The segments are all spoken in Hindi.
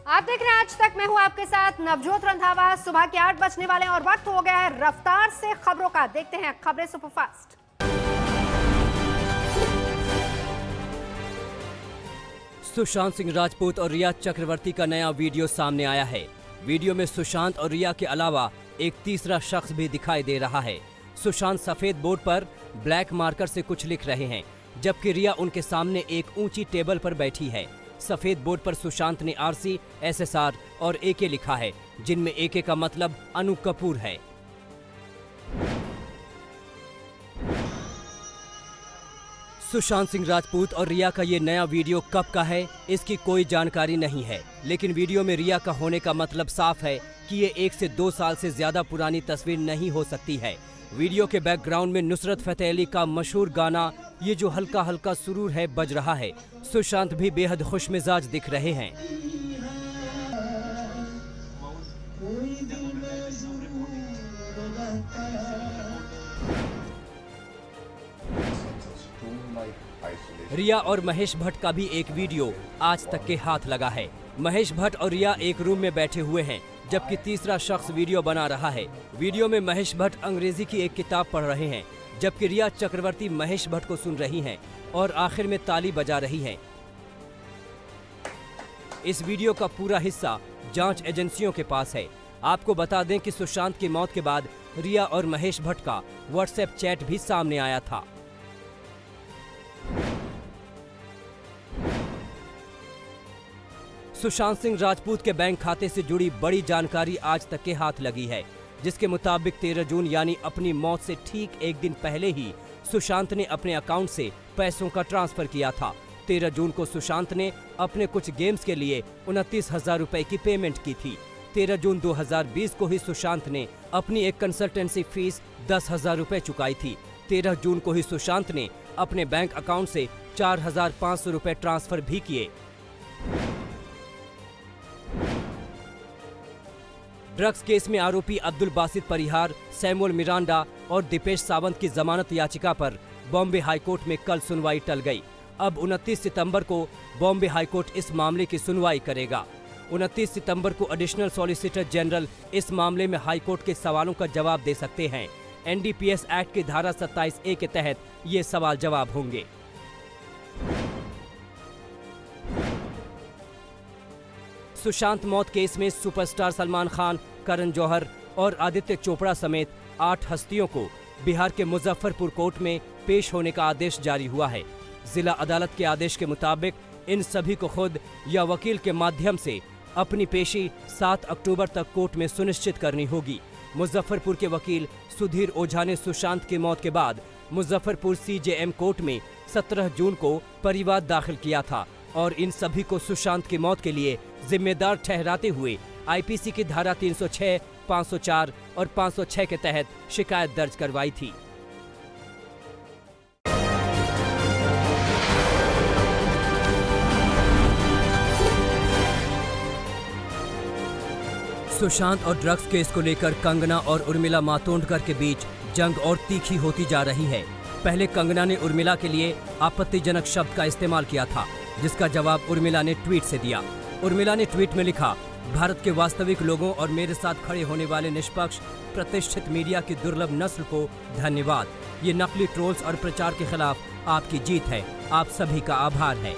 आप देख रहे हैं आज तक। मैं हूं आपके साथ नवजोत रंधावा। सुबह के 8 बजने वाले और वक्त हो गया है रफ्तार से खबरों का। देखते हैं खबरें सुपरफास्ट। सुशांत सिंह राजपूत और रिया चक्रवर्ती का नया वीडियो सामने आया है। वीडियो में सुशांत और रिया के अलावा एक तीसरा शख्स भी दिखाई दे रहा है। सुशांत सफेद बोर्ड पर ब्लैक मार्कर से कुछ लिख रहे हैं, जबकि रिया उनके सामने एक ऊंची टेबल पर बैठी है। सफेद बोर्ड पर सुशांत ने आरसी, एसएसआर और एके लिखा है, जिनमें एके का मतलब अनु कपूर है। सुशांत सिंह राजपूत और रिया का ये नया वीडियो कब का है, इसकी कोई जानकारी नहीं है, लेकिन वीडियो में रिया का होने का मतलब साफ है कि ये 1 से 2 साल से ज्यादा पुरानी तस्वीर नहीं हो सकती है। वीडियो के बैकग्राउंड में नुसरत फतेह अली का मशहूर गाना ये जो हल्का हल्का सुरूर है बज रहा है। सुशांत भी बेहद खुश मिजाज दिख रहे हैं। रिया और महेश भट्ट का भी एक वीडियो आज तक के हाथ लगा है। महेश भट्ट और रिया एक रूम में बैठे हुए हैं, जबकि तीसरा शख्स वीडियो बना रहा है। वीडियो में महेश भट्ट अंग्रेजी की एक किताब पढ़ रहे हैं, जबकि रिया चक्रवर्ती महेश भट्ट को सुन रही हैं और आखिर में ताली बजा रही हैं। इस वीडियो का पूरा हिस्सा जांच एजेंसियों के पास है। आपको बता दें कि सुशांत की मौत के बाद रिया और महेश भट्ट का व्हाट्सएप चैट भी सामने आया था। सुशांत सिंह राजपूत के बैंक खाते से जुड़ी बड़ी जानकारी आज तक के हाथ लगी है, जिसके मुताबिक 13 जून यानी अपनी मौत से ठीक एक दिन पहले ही सुशांत ने अपने अकाउंट से पैसों का ट्रांसफर किया था। 13 जून को सुशांत ने अपने कुछ गेम्स के लिए 29,000 रुपए की पेमेंट की थी। 13 जून 2020 को ही सुशांत ने अपनी एक कंसल्टेंसी फीस 10,000 रुपए चुकाई थी। 13 जून को ही सुशांत ने अपने बैंक अकाउंट से 4,500 रुपए ट्रांसफर भी किए। ड्रग्स केस में आरोपी अब्दुल बासित परिहार, सैमुअल मिरांडा और दीपेश सावंत की जमानत याचिका पर बॉम्बे हाईकोर्ट में कल सुनवाई टल गई। अब 29 सितंबर को बॉम्बे हाईकोर्ट इस मामले की सुनवाई करेगा। 29 सितंबर को एडिशनल सॉलिसिटर जनरल इस मामले में हाईकोर्ट के सवालों का जवाब दे सकते हैं। एनडीपीएस एक्ट की धारा 27A के तहत ये सवाल जवाब होंगे। सुशांत मौत केस में सुपरस्टार सलमान खान, करण जौहर और आदित्य चोपड़ा समेत 8 हस्तियों को बिहार के मुजफ्फरपुर कोर्ट में पेश होने का आदेश जारी हुआ है। जिला अदालत के आदेश के मुताबिक इन सभी को खुद या वकील के माध्यम से अपनी पेशी 7 अक्टूबर तक कोर्ट में सुनिश्चित करनी होगी। मुजफ्फरपुर के वकील सुधीर ओझा ने सुशांत की मौत के बाद मुजफ्फरपुर CJM कोर्ट में 17 जून को परिवाद दाखिल किया था और इन सभी को सुशांत की मौत के लिए जिम्मेदार ठहराते हुए IPC की धारा 306, 504 और 506 के तहत शिकायत दर्ज करवाई थी। सुशांत और ड्रग्स केस को लेकर कंगना और उर्मिला मातोंडकर के बीच जंग और तीखी होती जा रही है। पहले कंगना ने उर्मिला के लिए आपत्तिजनक शब्द का इस्तेमाल किया था, जिसका जवाब उर्मिला ने ट्वीट से दिया। उर्मिला ने ट्वीट में लिखा, भारत के वास्तविक लोगों और मेरे साथ खड़े होने वाले निष्पक्ष प्रतिष्ठित मीडिया की दुर्लभ नस्ल को धन्यवाद। ये नकली ट्रोल्स और प्रचार के खिलाफ आपकी जीत है। आप सभी का आभार है।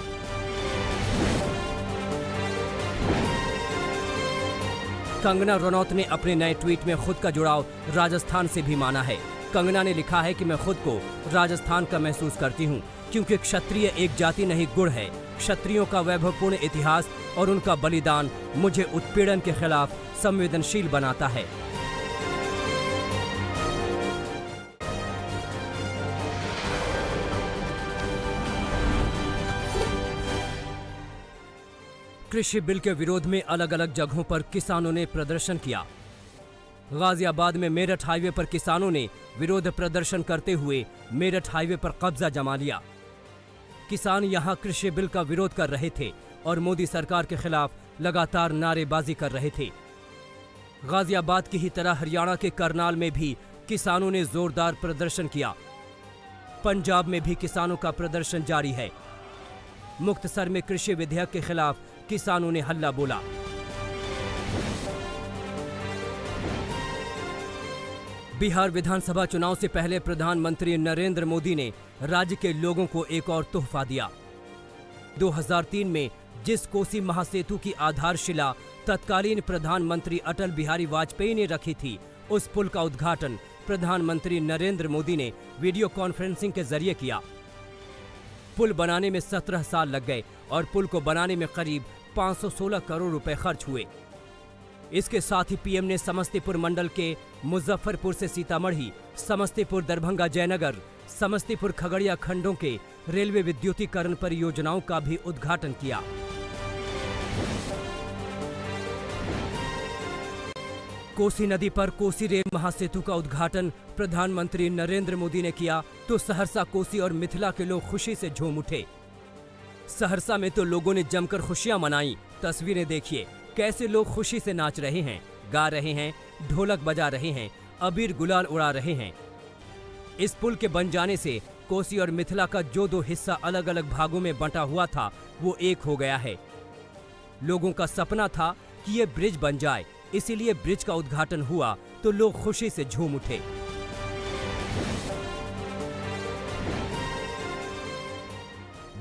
कंगना रनौत ने अपने नए ट्वीट में खुद का जुड़ाव राजस्थान से भी माना है। कंगना ने लिखा है कि मैं खुद को राजस्थान का महसूस करती हूँ, क्योंकि क्षत्रिय एक जाति नहीं गुण है। क्षत्रियों का वैभवपूर्ण इतिहास और उनका बलिदान मुझे उत्पीड़न के खिलाफ संवेदनशील बनाता है। कृषि बिल के विरोध में अलग अलग जगहों पर किसानों ने प्रदर्शन किया। गाजियाबाद में मेरठ हाईवे पर किसानों ने विरोध प्रदर्शन करते हुए मेरठ हाईवे पर कब्जा जमा लिया। किसान यहां कृषि बिल का विरोध कर रहे थे और मोदी सरकार के खिलाफ लगातार नारेबाजी कर रहे थे। गाजियाबाद की ही तरह हरियाणा के करनाल में भी किसानों ने जोरदार प्रदर्शन किया। पंजाब में भी किसानों का प्रदर्शन जारी है। मुक्तसर में कृषि विधेयक के खिलाफ किसानों ने हल्ला बोला। बिहार विधानसभा चुनाव से पहले प्रधानमंत्री नरेंद्र मोदी ने राज्य के लोगों को एक और तोहफा दिया। 2003 में जिस कोसी महासेतु की आधारशिला तत्कालीन प्रधानमंत्री अटल बिहारी वाजपेयी ने रखी थी, उस पुल का उद्घाटन प्रधानमंत्री नरेंद्र मोदी ने वीडियो कॉन्फ्रेंसिंग के जरिए किया। पुल बनाने में 17 साल लग गए और पुल को बनाने में करीब 516 करोड़ रुपए खर्च हुए। इसके साथ ही पीएम ने समस्तीपुर मंडल के मुजफ्फरपुर से सीतामढ़ी, समस्तीपुर दरभंगा जयनगर, समस्तीपुर खगड़िया खंडों के रेलवे विद्युतीकरण परियोजनाओं का भी उद्घाटन किया। कोसी नदी पर कोसी रेल महासेतु का उद्घाटन प्रधानमंत्री नरेंद्र मोदी ने किया तो सहरसा, कोसी और मिथिला के लोग खुशी से झूम उठे। सहरसा में तो लोगों ने जमकर खुशियां मनाई। तस्वीरें देखिए, कैसे लोग खुशी से नाच रहे हैं, गा रहे हैं, ढोलक बजा रहे हैं, अबीर गुलाल उड़ा रहे हैं। इस पुल के बन जाने से कोसी और मिथिला का जो दो हिस्सा अलग अलग भागों में बंटा हुआ था, वो एक हो गया है। लोगों का सपना था कि ये ब्रिज बन जाए, इसीलिए ब्रिज का उद्घाटन हुआ तो लोग खुशी से झूम उठे।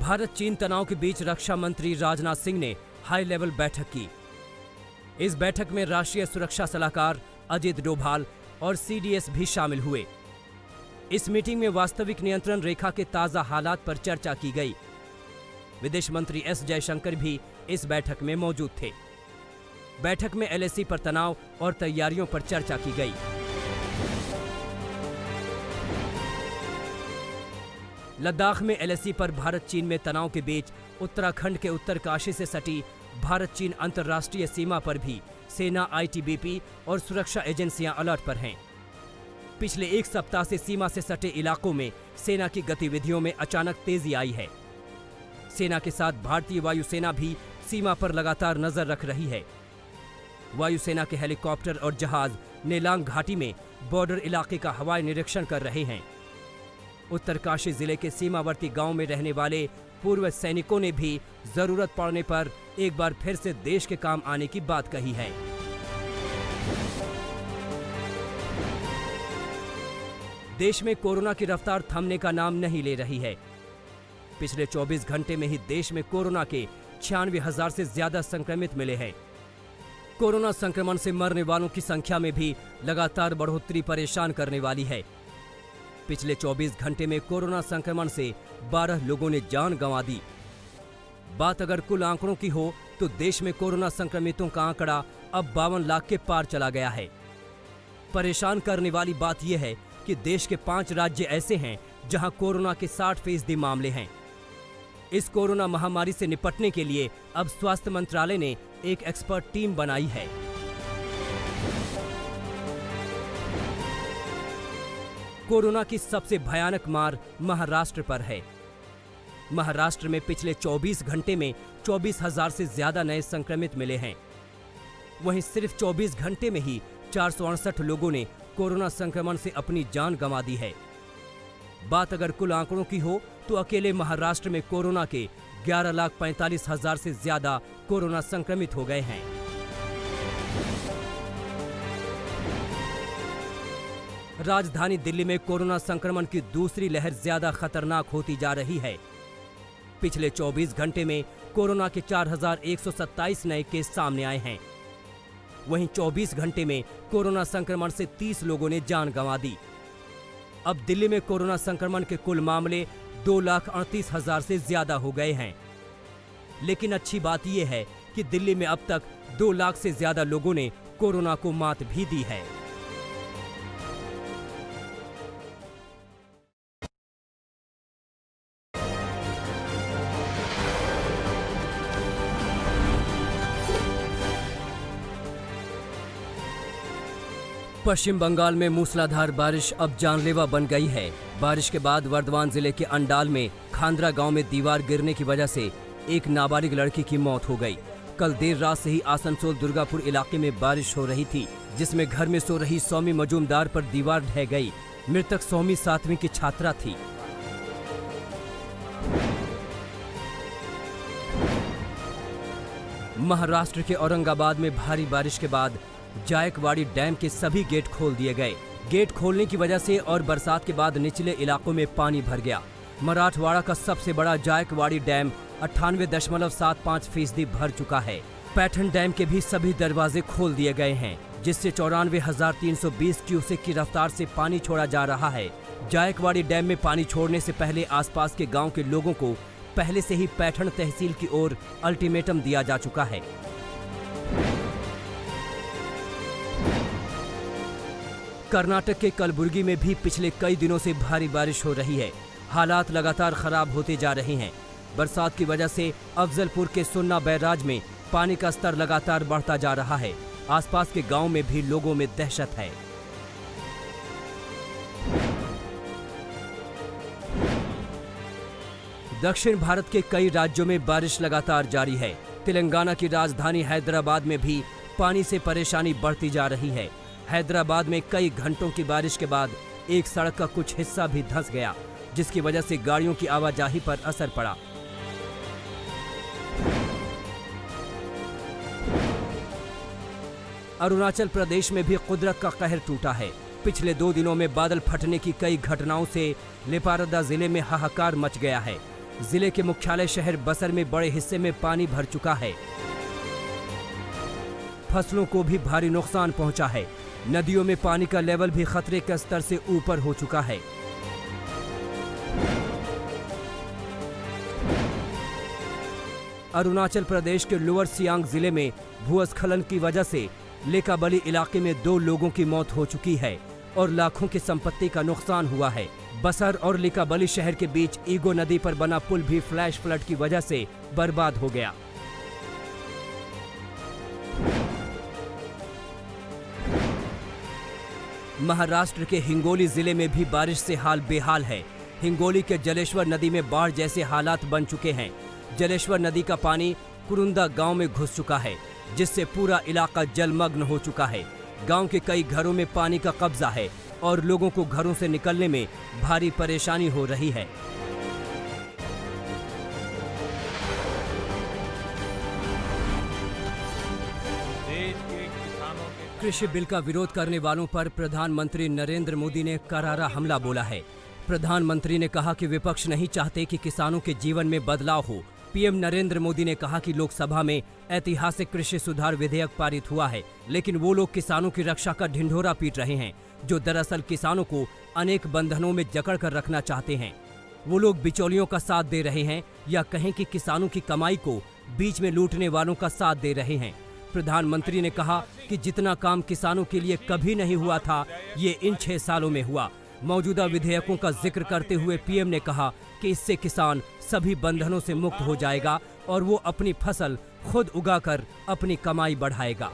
भारत चीन तनाव के बीच रक्षा मंत्री राजनाथ सिंह ने हाई लेवल बैठक की। इस बैठक में राष्ट्रीय सुरक्षा सलाहकार अजित डोभाल और सीडीएस भी शामिल हुए। इस मीटिंग में वास्तविक नियंत्रण रेखा के ताजा हालात पर चर्चा की गई। विदेश मंत्री एस जयशंकर भी इस बैठक में मौजूद थे। बैठक में एलएसी पर तनाव और तैयारियों पर चर्चा की गई। लद्दाख में एलएसी पर भारत चीन में तनाव के बीच उत्तराखंड के उत्तरकाशी से सटी भारत चीन अंतर्राष्ट्रीय सीमा पर भी सेना, आईटीबीपी और सुरक्षा एजेंसियां अलर्ट पर हैं। पिछले एक सप्ताह से सीमा से सटे इलाकों में सेना की गतिविधियों में अचानक तेजी आई है। सेना के साथ भारतीय वायुसेना भी सीमा पर लगातार नजर रख रही है। वायुसेना के हेलीकॉप्टर और जहाज नेलांग घाटी में बॉर्डर इलाके का हवाई निरीक्षण कर रहे हैं। उत्तरकाशी जिले के सीमावर्ती गांव में रहने वाले पूर्व सैनिकों ने भी जरूरत पड़ने पर एक बार फिर से देश के काम आने की बात कही है। देश में कोरोना की रफ्तार थमने का नाम नहीं ले रही है। पिछले 24 घंटे में ही देश में कोरोना के 96,000 से ज्यादा संक्रमित मिले हैं। कोरोना संक्रमण से मरने वालों की संख्या में भी लगातार बढ़ोतरी परेशान करने वाली है। पिछले 24 घंटे में कोरोना संक्रमण से 12 लोगों ने जान गंवा दी। बात अगर कुल आंकड़ों की हो तो देश में कोरोना संक्रमितों का आंकड़ा अब 52 लाख के पार चला गया है। परेशान करने वाली बात यह है कि देश के 5 राज्य ऐसे हैं जहां कोरोना के 60% मामले हैं। इस कोरोना महामारी से निपटने के लिए अब स्वास्थ्य मंत्रालय ने एक एक्सपर्ट टीम बनाई है। कोरोना की सबसे भयानक मार महाराष्ट्र पर है। महाराष्ट्र में पिछले 24 घंटे में 24,000 से ज्यादा नए संक्रमित मिले हैं। वहीं सिर्फ 24 घंटे में ही 468 लोगों ने कोरोना संक्रमण से अपनी जान गंवा दी है। बात अगर कुल आंकड़ों की हो तो अकेले महाराष्ट्र में कोरोना के 11,45,000 से ज्यादा कोरोना संक्रमित हो गए हैं। राजधानी दिल्ली में कोरोना संक्रमण की दूसरी लहर ज्यादा खतरनाक होती जा रही है। पिछले 24 घंटे में कोरोना के 4,127 नए केस सामने आए हैं। वहीं 24 घंटे में कोरोना संक्रमण से 30 लोगों ने जान गंवा दी। अब दिल्ली में कोरोना संक्रमण के कुल मामले 2,38,000 से ज्यादा हो गए हैं। लेकिन अच्छी बात यह है कि दिल्ली में अब तक 2 लाख से ज्यादा लोगों ने कोरोना को मात भी दी है। पश्चिम बंगाल में मूसलाधार बारिश अब जानलेवा बन गई है। बारिश के बाद वर्धमान जिले के अंडाल में खांद्रा गांव में दीवार गिरने की वजह से एक नाबालिग लड़की की मौत हो गई। कल देर रात से ही आसनसोल दुर्गापुर इलाके में बारिश हो रही थी, जिसमें घर में सो रही सौमी मजूमदार पर दीवार ढह गई। मृतक सौमी 7वीं की छात्रा थी। महाराष्ट्र के औरंगाबाद में भारी बारिश के बाद जायकवाड़ी डैम के सभी गेट खोल दिए गए। गेट खोलने की वजह से और बरसात के बाद निचले इलाकों में पानी भर गया। मराठवाड़ा का सबसे बड़ा जायकवाड़ी डैम 98.75% भर चुका है। पैठन डैम के भी सभी दरवाजे खोल दिए गए हैं, जिससे 94,320 क्यूसेक की रफ्तार से पानी छोड़ा जा रहा है। जायकवाड़ी डैम में पानी छोड़ने से पहले आसपास के गांव के लोगों को पहले से ही पैठन तहसील की ओर अल्टीमेटम दिया जा चुका है। कर्नाटक के कलबुर्गी में भी पिछले कई दिनों से भारी बारिश हो रही है। हालात लगातार खराब होते जा रहे हैं। बरसात की वजह से अफजलपुर के सुन्ना बैराज में पानी का स्तर लगातार बढ़ता जा रहा है। आसपास के गांव में भी लोगों में दहशत है। दक्षिण भारत के कई राज्यों में बारिश लगातार जारी है। तेलंगाना की राजधानी हैदराबाद में भी पानी से परेशानी बढ़ती जा रही है। हैदराबाद में कई घंटों की बारिश के बाद एक सड़क का कुछ हिस्सा भी धंस गया, जिसकी वजह से गाड़ियों की आवाजाही पर असर पड़ा। अरुणाचल प्रदेश में भी कुदरत का कहर टूटा है। पिछले 2 दिनों में बादल फटने की कई घटनाओं से लेपारादा जिले में हाहाकार मच गया है। जिले के मुख्यालय शहर बसर में बड़े हिस्से में पानी भर चुका है। फसलों को भी भारी नुकसान पहुंचा है। नदियों में पानी का लेवल भी खतरे के स्तर से ऊपर हो चुका है। अरुणाचल प्रदेश के लोअर सियांग जिले में भूस्खलन की वजह से लेकाबली इलाके में 2 लोगों की मौत हो चुकी है और लाखों की संपत्ति का नुकसान हुआ है। बसर और लेकाबली शहर के बीच ईगो नदी पर बना पुल भी फ्लैश फ्लड की वजह से बर्बाद हो गया। महाराष्ट्र के हिंगोली जिले में भी बारिश से हाल बेहाल है। हिंगोली के जलेश्वर नदी में बाढ़ जैसे हालात बन चुके हैं। जलेश्वर नदी का पानी कुरुंदा गांव में घुस चुका है, जिससे पूरा इलाका जलमग्न हो चुका है। गांव के कई घरों में पानी का कब्जा है और लोगों को घरों से निकलने में भारी परेशानी हो रही है। कृषि बिल का विरोध करने वालों पर प्रधानमंत्री नरेंद्र मोदी ने करारा हमला बोला है। प्रधानमंत्री ने कहा कि विपक्ष नहीं चाहते कि किसानों के जीवन में बदलाव हो। पीएम नरेंद्र मोदी ने कहा कि लोकसभा में ऐतिहासिक कृषि सुधार विधेयक पारित हुआ है, लेकिन वो लोग किसानों की रक्षा का ढिंढोरा पीट रहे हैं, जो दरअसल किसानों को अनेक बंधनों में जकड़ कर रखना चाहते हैं। वो लोग बिचौलियों का साथ दे रहे हैं या कहें कि किसानों की कमाई को बीच में लूटने वालों का साथ दे रहे हैं। प्रधानमंत्री ने कहा कि जितना काम किसानों के लिए कभी नहीं हुआ था, ये इन 6 सालों में हुआ। मौजूदा विधेयकों का जिक्र करते हुए पीएम ने कहा कि इससे किसान सभी बंधनों से मुक्त हो जाएगा और वो अपनी फसल खुद उगाकर अपनी कमाई बढ़ाएगा।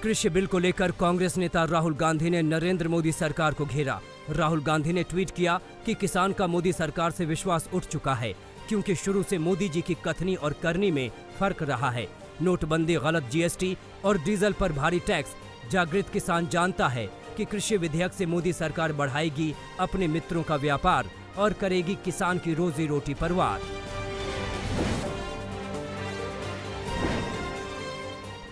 कृषि बिल को लेकर कांग्रेस नेता राहुल गांधी ने नरेंद्र मोदी सरकार को घेरा। राहुल गांधी ने ट्वीट किया कि किसान का मोदी सरकार से विश्वास उठ चुका है, क्योंकि शुरू से मोदी जी की कथनी और करनी में फर्क रहा है। नोटबंदी, गलत जीएसटी और डीजल पर भारी टैक्स। जागृत किसान जानता है कि कृषि विधेयक से मोदी सरकार बढ़ाएगी अपने मित्रों का व्यापार और करेगी किसान की रोजी रोटी पर वार।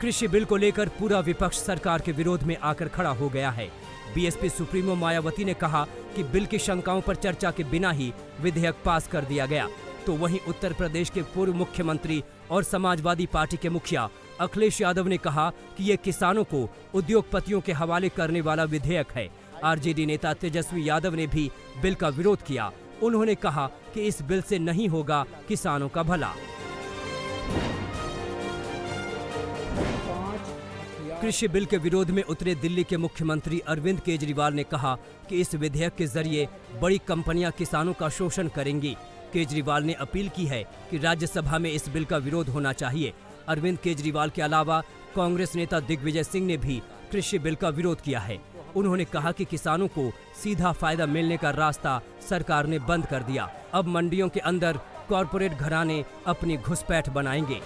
कृषि बिल को लेकर पूरा विपक्ष सरकार के विरोध में आकर खड़ा हो गया है। बीएसपी सुप्रीमो मायावती ने कहा कि बिल की शंकाओं पर चर्चा के बिना ही विधेयक पास कर दिया गया। तो वहीं उत्तर प्रदेश के पूर्व मुख्यमंत्री और समाजवादी पार्टी के मुखिया अखिलेश यादव ने कहा कि ये किसानों को उद्योगपतियों के हवाले करने वाला विधेयक है। आरजेडी नेता तेजस्वी यादव ने भी बिल का विरोध किया। उन्होंने कहा कि इस बिल से नहीं होगा किसानों का भला। कृषि बिल के विरोध में उतरे दिल्ली के मुख्यमंत्री अरविंद केजरीवाल ने कहा कि इस विधेयक के जरिए बड़ी कंपनियां किसानों का शोषण करेंगी। केजरीवाल ने अपील की है कि राज्यसभा में इस बिल का विरोध होना चाहिए। अरविंद केजरीवाल के अलावा कांग्रेस नेता दिग्विजय सिंह ने भी कृषि बिल का विरोध किया है। उन्होंने कहा कि किसानों को सीधा फायदा मिलने का रास्ता सरकार ने बंद कर दिया। अब मंडियों के अंदर कॉरपोरेट घराने अपनी घुसपैठ बनाएंगे।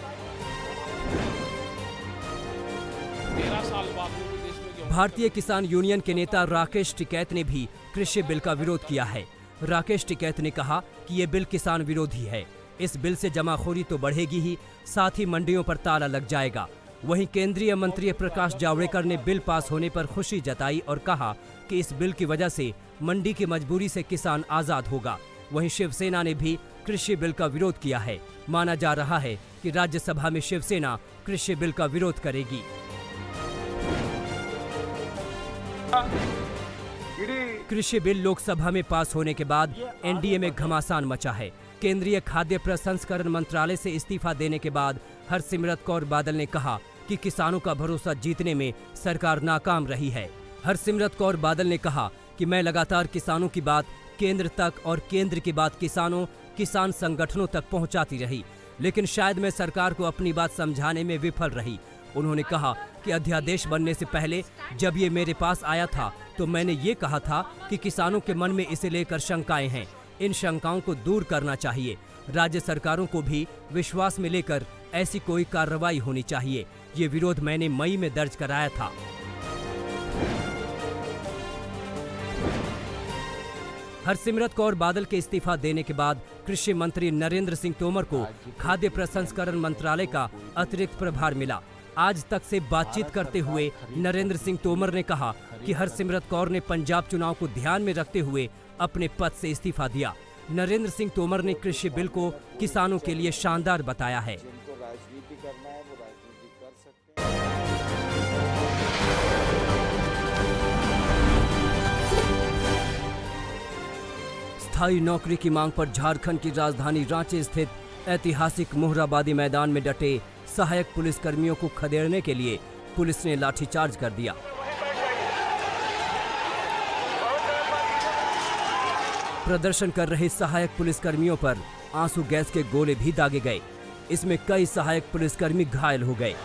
भारतीय किसान यूनियन के नेता राकेश टिकैत ने भी कृषि बिल का विरोध किया है। राकेश टिकैत ने कहा कि ये बिल किसान विरोधी है। इस बिल से जमाखोरी तो बढ़ेगी ही, साथ ही मंडियों पर ताला लग जाएगा। वहीं केंद्रीय मंत्री प्रकाश जावड़ेकर ने बिल पास होने पर खुशी जताई और कहा कि इस बिल की वजह से मंडी की मजबूरी से किसान आजाद होगा। वहीं शिवसेना ने भी कृषि बिल का विरोध किया है। माना जा रहा है कि राज्यसभा में शिवसेना कृषि बिल का विरोध करेगी। कृषि बिल लोकसभा में पास होने के बाद एनडीए में घमासान मचा है। केंद्रीय खाद्य प्रसंस्करण मंत्रालय से इस्तीफा देने के बाद हरसिमरत कौर बादल ने कहा कि किसानों का भरोसा जीतने में सरकार नाकाम रही है। हरसिमरत कौर बादल ने कहा कि मैं लगातार किसानों की बात केंद्र तक और केंद्र की बात किसान संगठनों तक पहुंचाती रही, लेकिन शायद मैं सरकार को अपनी बात समझाने में विफल रही। उन्होंने कहा कि अध्यादेश बनने से पहले जब ये मेरे पास आया था तो मैंने ये कहा था कि किसानों के मन में इसे लेकर शंकाएं हैं, इन शंकाओं को दूर करना चाहिए। राज्य सरकारों को भी विश्वास में लेकर ऐसी कोई कार्रवाई होनी चाहिए। ये विरोध मैंने मई में दर्ज कराया था। हरसिमरत कौर बादल के इस्तीफा देने के बाद कृषि मंत्री नरेंद्र सिंह तोमर को खाद्य प्रसंस्करण मंत्रालय का अतिरिक्त प्रभार मिला। आज तक से बातचीत करते हुए नरेंद्र सिंह तोमर ने कहा कि हरसिमरत कौर ने पंजाब चुनाव को ध्यान में रखते हुए अपने पद से इस्तीफा दिया। नरेंद्र सिंह तोमर ने कृषि बिल को किसानों के लिए शानदार बताया है। जिनको राजनीति करना है वो राजनीति कर सकते हैं। स्थायी नौकरी की मांग पर झारखंड की राजधानी रांची स्थित ऐतिहासिक मोहराबादी मैदान में डटे सहायक पुलिस कर्मियों को खदेड़ने के लिए पुलिस ने लाठीचार्ज कर दिया। प्रदर्शन कर रहे सहायक पुलिसकर्मियों पर आंसू गैस के गोले भी दागे गए। इसमें कई सहायक पुलिसकर्मी घायल हो गए।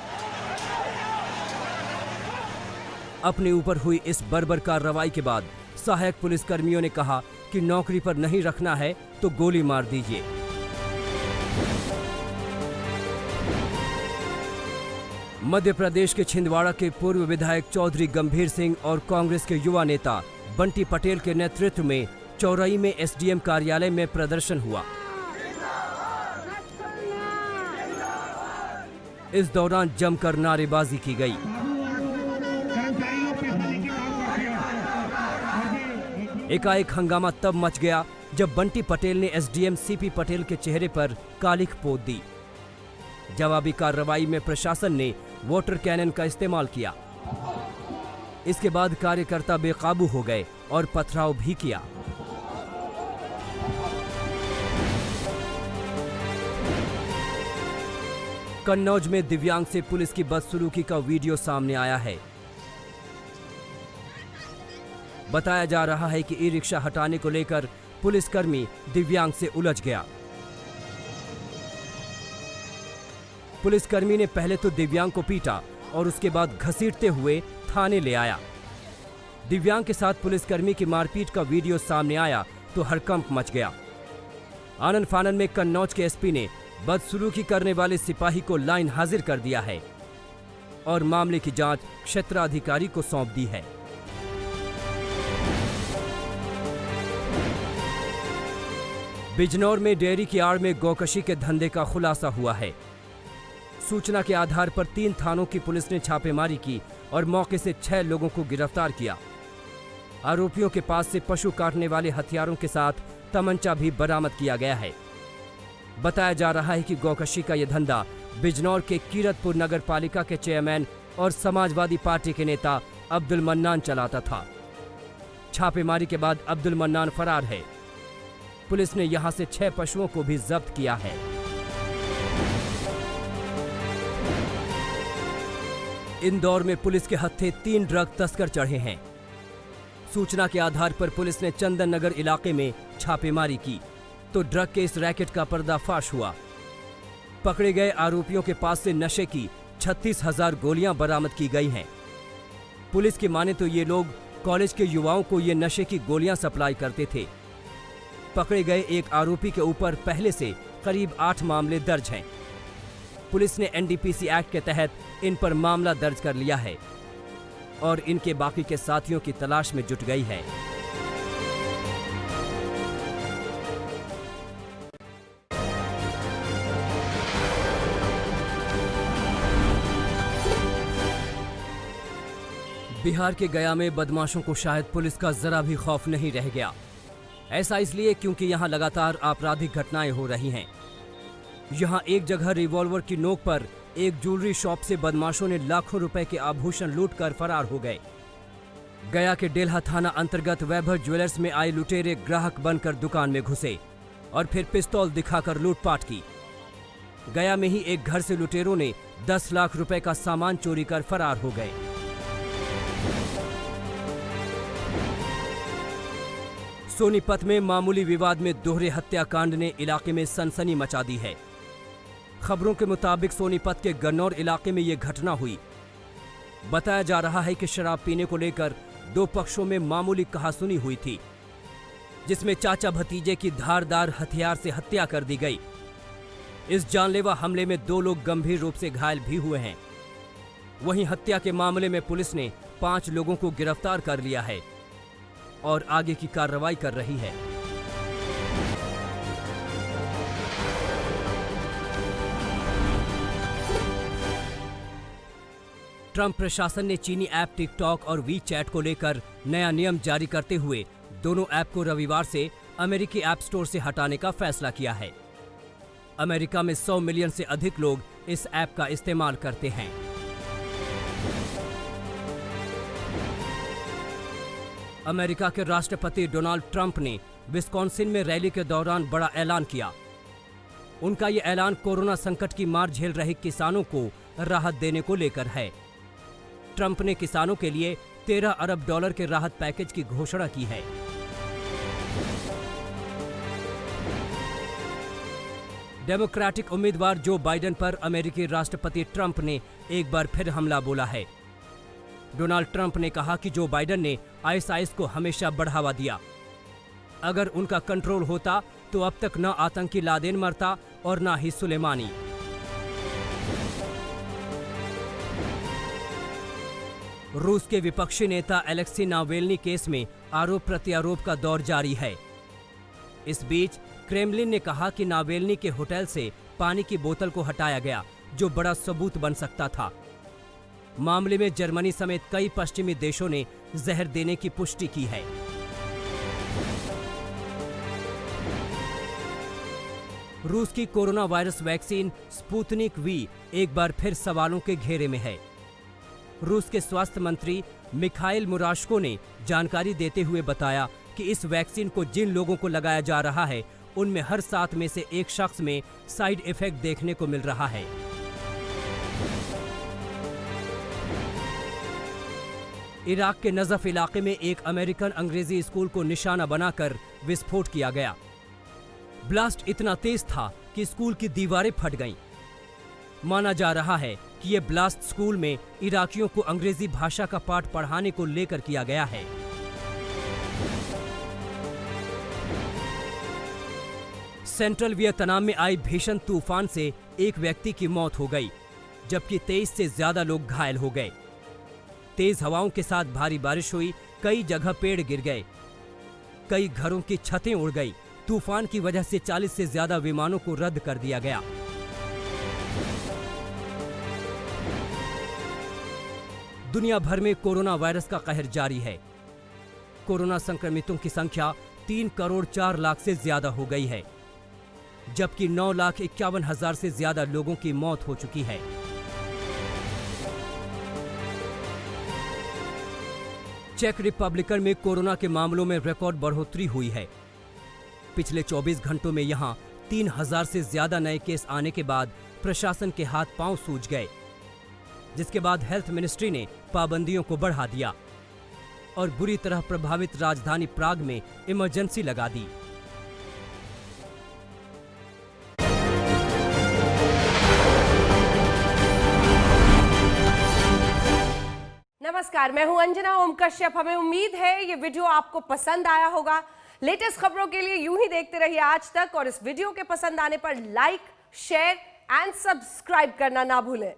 अपने ऊपर हुई इस बर्बर कार्रवाई के बाद सहायक पुलिसकर्मियों ने कहा कि नौकरी पर नहीं रखना है तो गोली मार दीजिए। मध्य प्रदेश के छिंदवाड़ा के पूर्व विधायक चौधरी गंभीर सिंह और कांग्रेस के युवा नेता बंटी पटेल के नेतृत्व में चौरई में एसडीएम कार्यालय में प्रदर्शन हुआ। इस दौरान जमकर नारेबाजी की गई। एकाएक हंगामा तब मच गया जब बंटी पटेल ने एसडीएम सीपी पटेल के चेहरे पर कालिख पोत दी। जवाबी कार्रवाई में प्रशासन ने वाटर कैनन का इस्तेमाल किया। इसके बाद कार्यकर्ता बेकाबू हो गए और पथराव भी किया। कन्नौज में दिव्यांग से पुलिस की बदसलूकी का वीडियो सामने आया है। बताया जा रहा है कि ई रिक्शा हटाने को लेकर पुलिसकर्मी दिव्यांग से उलझ गया। पुलिसकर्मी ने पहले तो दिव्यांग को पीटा और उसके बाद घसीटते हुए थाने ले आया। दिव्यांग के साथ पुलिसकर्मी की मारपीट का वीडियो सामने आया तो हड़कंप मच गया। आनन फानन में कन्नौज के एसपी ने बदसलूकी करने वाले सिपाही को लाइन हाजिर कर दिया है और मामले की जांच क्षेत्राधिकारी को सौंप दी है। बिजनौर में डेयरी की आड़ में गौकशी के धंधे का खुलासा हुआ है। सूचना के आधार पर 3 थानों की पुलिस ने छापेमारी की और मौके से 6 लोगों को गिरफ्तार किया। आरोपियों के पास से पशु काटने वाले हथियारों के साथ तमंचा भी बरामद किया गया है। बताया जा रहा है कि गौकशी का यह धंधा बिजनौर के कीरतपुर नगर पालिका के चेयरमैन और समाजवादी पार्टी के नेता अब्दुल मन्नान चलाता था। छापेमारी के बाद अब्दुल मन्नान फरार है। पुलिस ने यहां से 6 पशुओं को भी जब्त किया है। इंदौर में पुलिस के हत्थे 3 ड्रग तस्कर चढ़े हैं। सूचना के आधार पर पुलिस ने चंदन नगर इलाके में छापेमारी की तो ड्रग के इस रैकेट का पर्दाफाश हुआ। पकड़े गए आरोपियों के पास से नशे की 36,000 गोलियां बरामद की गई हैं। पुलिस की माने तो ये लोग कॉलेज के युवाओं को ये नशे की गोलियां सप्लाई करते थे। पकड़े गए एक आरोपी के ऊपर पहले से करीब 8 मामले दर्ज हैं। पुलिस ने एनडीपीसी एक्ट के तहत इन पर मामला दर्ज कर लिया है और इनके बाकी के साथियों की तलाश में जुट गई है। बिहार के गया में बदमाशों को शायद पुलिस का जरा भी खौफ नहीं रह गया। ऐसा इसलिए क्योंकि यहाँ लगातार आपराधिक घटनाएं हो रही हैं। यहाँ एक जगह रिवॉल्वर की नोक पर एक ज्वेलरी शॉप से बदमाशों ने लाखों रुपए के आभूषण लूटकर फरार हो गए। गया के डेल्हा थाना अंतर्गत वैभव ज्वेलर्स में आए लुटेरे ग्राहक बनकर दुकान में घुसे और फिर पिस्तौल दिखाकर लूटपाट की। गया में ही एक घर से लुटेरों ने 10 लाख रुपए का सामान चोरी कर फरार हो गए। सोनीपत में मामूली विवाद में दोहरे हत्याकांड ने इलाके में सनसनी मचा दी है। खबरों के मुताबिक सोनीपत के गन्नौर इलाके में यह घटना हुई। बताया जा रहा है कि शराब पीने को लेकर दो पक्षों में मामूली कहासुनी हुई थी, जिसमें चाचा भतीजे की धारदार हथियार से हत्या कर दी गई। इस जानलेवा हमले में 2 लोग गंभीर रूप से घायल भी हुए हैं। वहीं हत्या के मामले में पुलिस ने 5 लोगों को गिरफ्तार कर लिया है और आगे की कार्रवाई कर रही है। ट्रंप प्रशासन ने चीनी ऐप टिकटॉक और वीचैट को लेकर नया नियम जारी करते हुए दोनों ऐप को रविवार से अमेरिकी ऐप स्टोर से हटाने का फैसला किया है। अमेरिका में 100 मिलियन से अधिक लोग इस ऐप का इस्तेमाल करते हैं। अमेरिका के राष्ट्रपति डोनाल्ड ट्रंप ने विस्कॉन्सिन में रैली के दौरान बड़ा ऐलान किया। उनका ये ऐलान कोरोना संकट की मार झेल रहे किसानों को राहत देने को लेकर है। ट्रंप ने किसानों के लिए $13 अरब के राहत पैकेज की घोषणा की है। डेमोक्रेटिक उम्मीदवार जो बाइडेन पर अमेरिकी राष्ट्रपति ट्रंप ने एक बार फिर हमला बोला है। डोनाल्ड ट्रंप ने कहा कि जो बाइडेन ने आईएसआईएस को हमेशा बढ़ावा दिया। अगर उनका कंट्रोल होता तो अब तक न आतंकी लादेन मरता और न ही सुलेमानी। रूस के विपक्षी नेता अलेक्सी नावेल्नी केस में आरोप प्रत्यारोप का दौर जारी है। इस बीच क्रेमलिन ने कहा कि नावेल्नी के होटल से पानी की बोतल को हटाया गया, जो बड़ा सबूत बन सकता था। मामले में जर्मनी समेत कई पश्चिमी देशों ने जहर देने की पुष्टि की है। रूस की corona virus vaccine Sputnik V एक बार फिर सवालों के घेरे में है। रूस के स्वास्थ्य मंत्री मिखाइल मुराशको ने जानकारी देते हुए बताया कि इस वैक्सीन को जिन लोगों को लगाया जा रहा है, उनमें हर 7 में से एक शख्स में साइड इफेक्ट देखने को मिल रहा है। इराक के नजफ इलाके में एक अमेरिकन अंग्रेजी स्कूल को निशाना बनाकर विस्फोट किया गया। ब्लास्ट इतना तेज था कि स्कूल की दीवारें फट गईं। माना जा रहा है कि यह ब्लास्ट स्कूल में इराकियों को अंग्रेजी भाषा का पाठ पढ़ाने को लेकर किया गया है। सेंट्रल वियतनाम में आई भीषण तूफान से एक व्यक्ति की मौत हो गई, जबकि 23 से ज्यादा लोग घायल हो गए। तेज हवाओं के साथ भारी बारिश हुई, कई जगह पेड़ गिर गए, कई घरों की छतें उड़ गई। तूफान की वजह से 40 से ज्यादा विमानों को रद्द कर दिया गया। दुनिया भर में कोरोना वायरस का कहर जारी है। कोरोना संक्रमितों की संख्या 3 करोड़ 4 लाख से ज्यादा हो गई है, जबकि 9,51,000 से ज्यादा लोगों की मौत हो चुकी है। चेक रिपब्लिक में कोरोना के मामलों में रिकॉर्ड बढ़ोतरी हुई है। पिछले 24 घंटों में यहां 3,000 से ज्यादा नए केस आने के बाद प्रशासन के हाथ पांव सूज गए, जिसके बाद हेल्थ मिनिस्ट्री ने पाबंदियों को बढ़ा दिया और बुरी तरह प्रभावित राजधानी प्राग में इमरजेंसी लगा दी। नमस्कार, मैं हूं अंजना ओम कश्यप। हमें उम्मीद है ये वीडियो आपको पसंद आया होगा। लेटेस्ट खबरों के लिए यूं ही देखते रहिए आज तक और इस वीडियो के पसंद आने पर लाइक, शेयर एंड सब्सक्राइब करना ना भूलें।